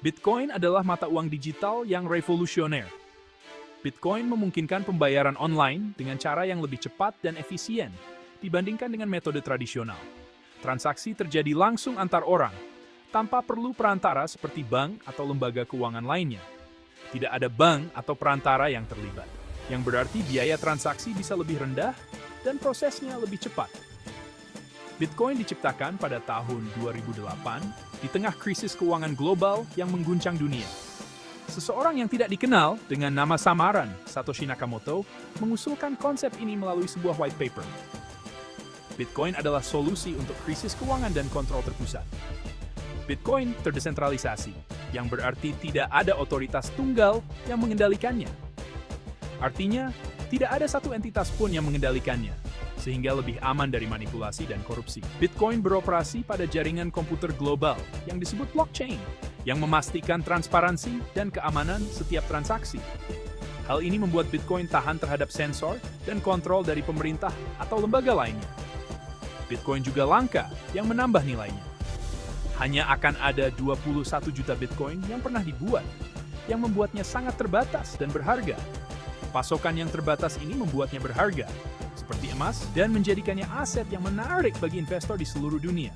Bitcoin adalah mata uang digital yang revolusioner. Bitcoin memungkinkan pembayaran online dengan cara yang lebih cepat dan efisien dibandingkan dengan metode tradisional. Transaksi terjadi langsung antar orang, tanpa perlu perantara seperti bank atau lembaga keuangan lainnya. Tidak ada bank atau perantara yang terlibat, yang berarti biaya transaksi bisa lebih rendah dan prosesnya lebih cepat. Bitcoin diciptakan pada tahun 2008 di tengah krisis keuangan global yang mengguncang dunia. Seseorang yang tidak dikenal dengan nama samaran, Satoshi Nakamoto, mengusulkan konsep ini melalui sebuah white paper. Bitcoin adalah solusi untuk krisis keuangan dan kontrol terpusat. Bitcoin terdesentralisasi, yang berarti tidak ada otoritas tunggal yang mengendalikannya. Artinya, tidak ada satu entitas pun yang mengendalikannya, sehingga lebih aman dari manipulasi dan korupsi. Bitcoin beroperasi pada jaringan komputer global yang disebut blockchain, yang memastikan transparansi dan keamanan setiap transaksi. Hal ini membuat Bitcoin tahan terhadap sensor dan kontrol dari pemerintah atau lembaga lainnya. Bitcoin juga langka, yang menambah nilainya. Hanya akan ada 21 juta Bitcoin yang pernah dibuat, yang membuatnya sangat terbatas dan berharga. Pasokan yang terbatas ini membuatnya berharga, seperti emas, dan menjadikannya aset yang menarik bagi investor di seluruh dunia.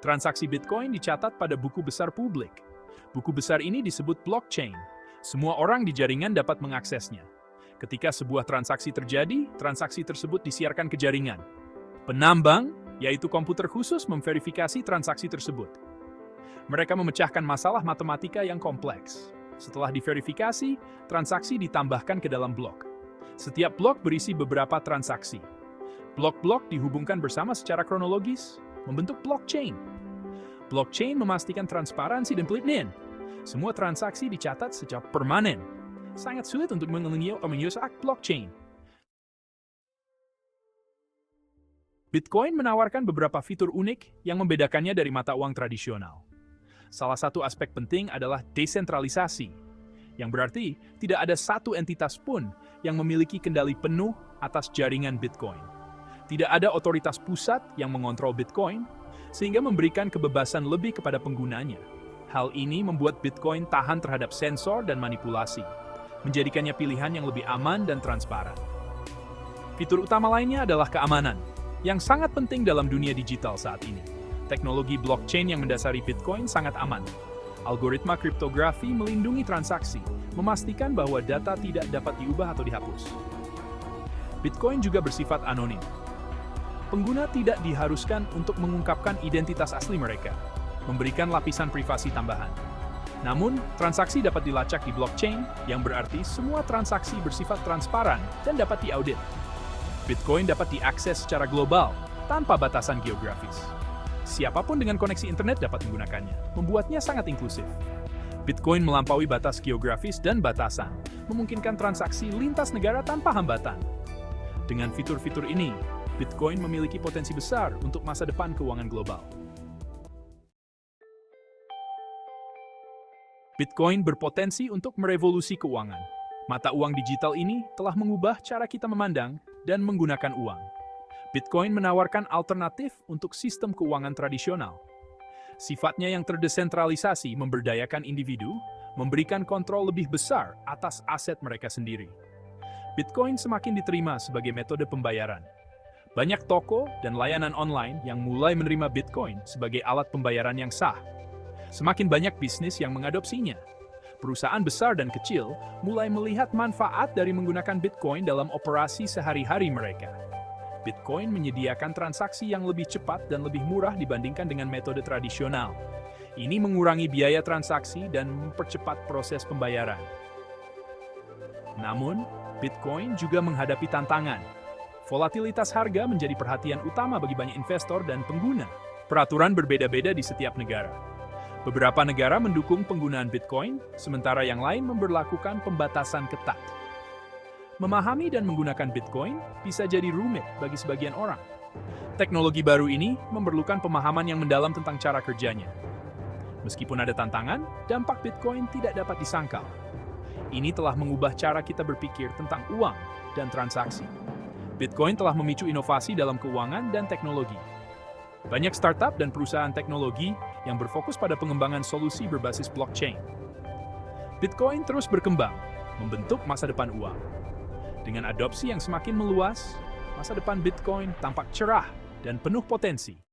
Transaksi Bitcoin dicatat pada buku besar publik. Buku besar ini disebut blockchain. Semua orang di jaringan dapat mengaksesnya. Ketika sebuah transaksi terjadi, transaksi tersebut disiarkan ke jaringan. Penambang, yaitu komputer khusus, memverifikasi transaksi tersebut. Mereka memecahkan masalah matematika yang kompleks. Setelah diverifikasi, transaksi ditambahkan ke dalam blok. Setiap blok berisi beberapa transaksi. Blok-blok dihubungkan bersama secara kronologis, membentuk blockchain. Blockchain memastikan transparansi dan pelitian. Semua transaksi dicatat secara permanen. Sangat sulit untuk mengusak blockchain. Bitcoin menawarkan beberapa fitur unik yang membedakannya dari mata uang tradisional. Salah satu aspek penting adalah desentralisasi, yang berarti tidak ada satu entitas pun yang memiliki kendali penuh atas jaringan Bitcoin. Tidak ada otoritas pusat yang mengontrol Bitcoin, sehingga memberikan kebebasan lebih kepada penggunanya. Hal ini membuat Bitcoin tahan terhadap sensor dan manipulasi, menjadikannya pilihan yang lebih aman dan transparan. Fitur utama lainnya adalah keamanan, yang sangat penting dalam dunia digital saat ini. Teknologi blockchain yang mendasari Bitcoin sangat aman. Algoritma kriptografi melindungi transaksi, memastikan bahwa data tidak dapat diubah atau dihapus. Bitcoin juga bersifat anonim. Pengguna tidak diharuskan untuk mengungkapkan identitas asli mereka, memberikan lapisan privasi tambahan. Namun, transaksi dapat dilacak di blockchain, yang berarti semua transaksi bersifat transparan dan dapat diaudit. Bitcoin dapat diakses secara global, tanpa batasan geografis. Siapapun dengan koneksi internet dapat menggunakannya, membuatnya sangat inklusif. Bitcoin melampaui batas geografis dan batasan, memungkinkan transaksi lintas negara tanpa hambatan. Dengan fitur-fitur ini, Bitcoin memiliki potensi besar untuk masa depan keuangan global. Bitcoin berpotensi untuk merevolusi keuangan. Mata uang digital ini telah mengubah cara kita memandang dan menggunakan uang. Bitcoin menawarkan alternatif untuk sistem keuangan tradisional. Sifatnya yang terdesentralisasi memberdayakan individu, memberikan kontrol lebih besar atas aset mereka sendiri. Bitcoin semakin diterima sebagai metode pembayaran. Banyak toko dan layanan online yang mulai menerima Bitcoin sebagai alat pembayaran yang sah. Semakin banyak bisnis yang mengadopsinya. Perusahaan besar dan kecil mulai melihat manfaat dari menggunakan Bitcoin dalam operasi sehari-hari mereka. Bitcoin menyediakan transaksi yang lebih cepat dan lebih murah dibandingkan dengan metode tradisional. Ini mengurangi biaya transaksi dan mempercepat proses pembayaran. Namun, Bitcoin juga menghadapi tantangan. Volatilitas harga menjadi perhatian utama bagi banyak investor dan pengguna. Peraturan berbeda-beda di setiap negara. Beberapa negara mendukung penggunaan Bitcoin, sementara yang lain memberlakukan pembatasan ketat. Memahami dan menggunakan Bitcoin bisa jadi rumit bagi sebagian orang. Teknologi baru ini memerlukan pemahaman yang mendalam tentang cara kerjanya. Meskipun ada tantangan, dampak Bitcoin tidak dapat disangkal. Ini telah mengubah cara kita berpikir tentang uang dan transaksi. Bitcoin telah memicu inovasi dalam keuangan dan teknologi. Banyak startup dan perusahaan teknologi yang berfokus pada pengembangan solusi berbasis blockchain. Bitcoin terus berkembang, membentuk masa depan uang. Dengan adopsi yang semakin meluas, masa depan Bitcoin tampak cerah dan penuh potensi.